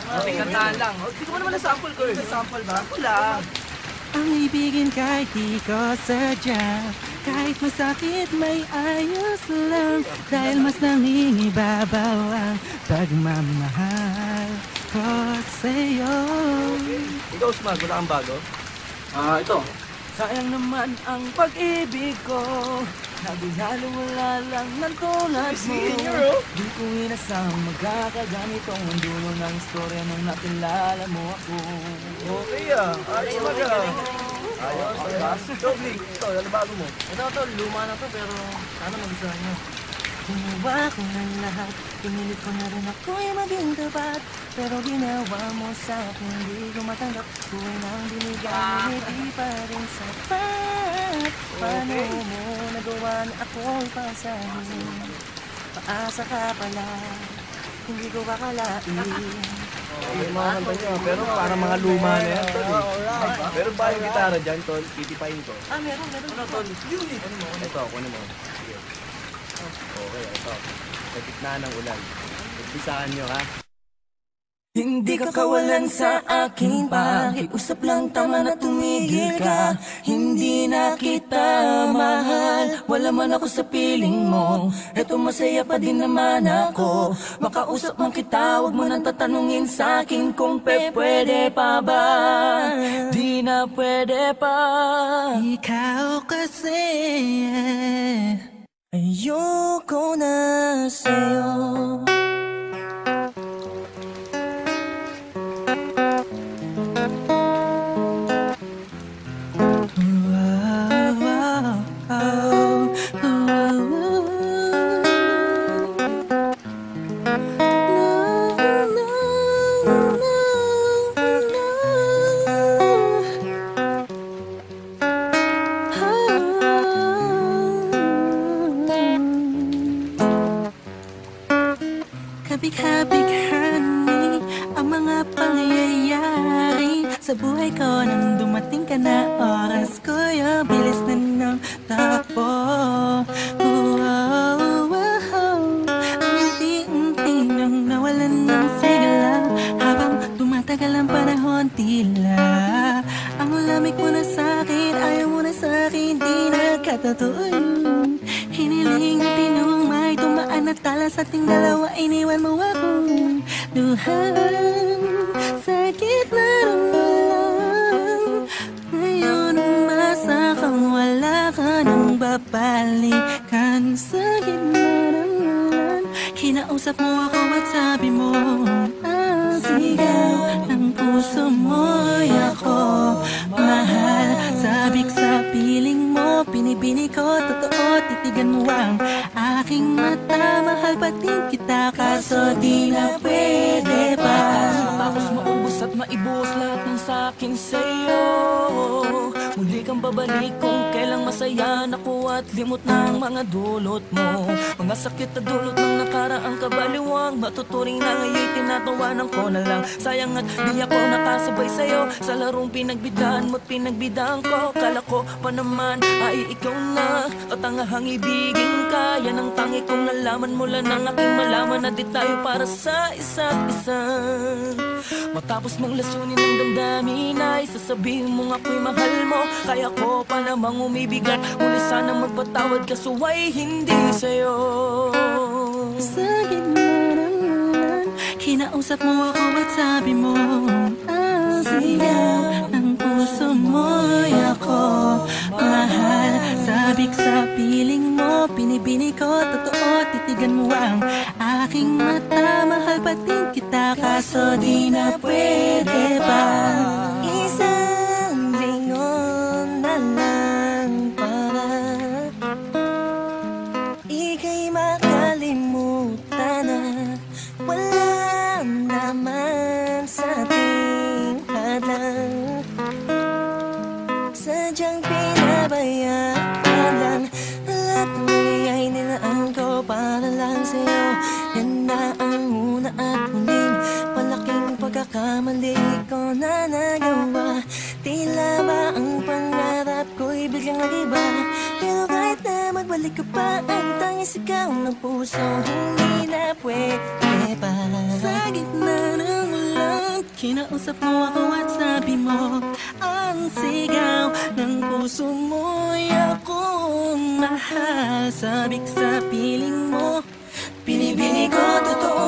May kantahan lang. Hindi ko naman na-sample ko. May sample ba? Wala. Ang ibigin kahit di ko sadya, kahit masakit may ayos lang, dahil mas nangingibabaw ang pagmamahal ko sa'yo. Ikaw, Smag, wala kang bago? Ito. Sayang naman ang pag-ibig ko, naghihalong-wala lang ng tulad mo. Di ko inasang magkakaganitong ang dulo ng istorya nung nakilala mo ako. Okay ayos Smag Ayos, Dobly, ito, ano bago mo? Ito, luma na to pero sana magustuhan nyo. Ginawa ko ng lahat, pinilit ko na rin ako'y maging tapat, pero ginawa mo sa akin, di ko matanggap. Buhay nang binigay, hindi pa rin sapat. Paano mo nagawa na ako'y pasahin? Paasa ka pala, hindi ko akalain. Yung mga kanta nyo, pero para mga luma na yan, Tol. Pero ba yung gitara dyan, Tol? Titipayin ko. Meron. Ano, Tol? Ito, kunin mo. Sige. Okay, ito. Sa gitna ng ulan. Magpisaan nyo, ha? Hindi ka kawalan sa aking pakiusap lang, tama na tumigil ka. Hindi na kita mahal, wala man ako sa piling mo. Eto masaya pa din naman ako, makausap man kita, wag mo nang tatanungin sa akin kung pwede pa ba. Di na pwede pa. Ikaw kasi ayoko na sa'yo. Kabig-habighani ang mga pangyayari sa buhay ko nang dumating ka na. Oras ko yung bilis na ng takbo. Ang unti-unti nang nawalan ng sigla, habang tumatagal ang panahon tila ang lamig mo na sa'kin, ayaw mo na sa'kin, di nakatotoo. Hiniling at tinong may tumaan at tala sa ating dalawa, iniwan mo akong duhan sa gitna ng ulan. Ngayon umasa kang wala ka nang babalikan sa gitna ng ulan. Kinausap mo ako at sabi mo ang sigaw ng puso mo'y ako mahal. Sabik sa piling mo, pinipini ko, totoo, titigan mo ang aking mata. Mahal pa din kita, kaso di na pwede pa. Tapos maubos at maibuhos lahat ng sakin sa'yo. Muli kang babalik kung kailang masaya naku at limot na ang mga dulot mo. Mga sakit na dulot ng nakaraang kabaliwang, matuturing na ngayon tinatawanan ko na lang. Sayang at di ako nakasabay sa'yo sa larong pinagbidaan mo't pinagbidaan ko. Kala ko pa naman ay ikaw na katangahang ibigin ka. Yan ang tangi kong nalaman mula ng aking malaman na di tayo para sa isa't isa. Matapos mong lasunin ng damdamin ay sasabihin mong ako'y mahal mo. Kaya ko pa namang umibigat, muli sana magpatawad kaso ay hindi sa'yo. Sa gitna ng ulan, kinausap mo ako at sabi mo ang sigaw ng puso mo'y ako mahal. Sabik sa piling mo, pinipini ko, totoo, titigan mo ang aking mata. Mahal pa din kita, kaso di na pwede pa. Isang lingon na lang para ika'y makalimutan na wala naman sa ating hadlang. Sadyang pinabayaan lang lahat ng ay nilaan ko para lang sa'yo. Yan na ang una at huling malaking pagkakamali ko na nagawa. Tila ba ang pangarap ko'y biglang nag-iba, pero kahit na magbalik ka pa, ang tanging sigaw ng puso hindi na pwede pa. Sa gitna ng ulan, Kinausap mo ako at sabi mo ang sigaw ng puso mo'y akong mahal. Sabik sa piling mo, pinibini ko, totoo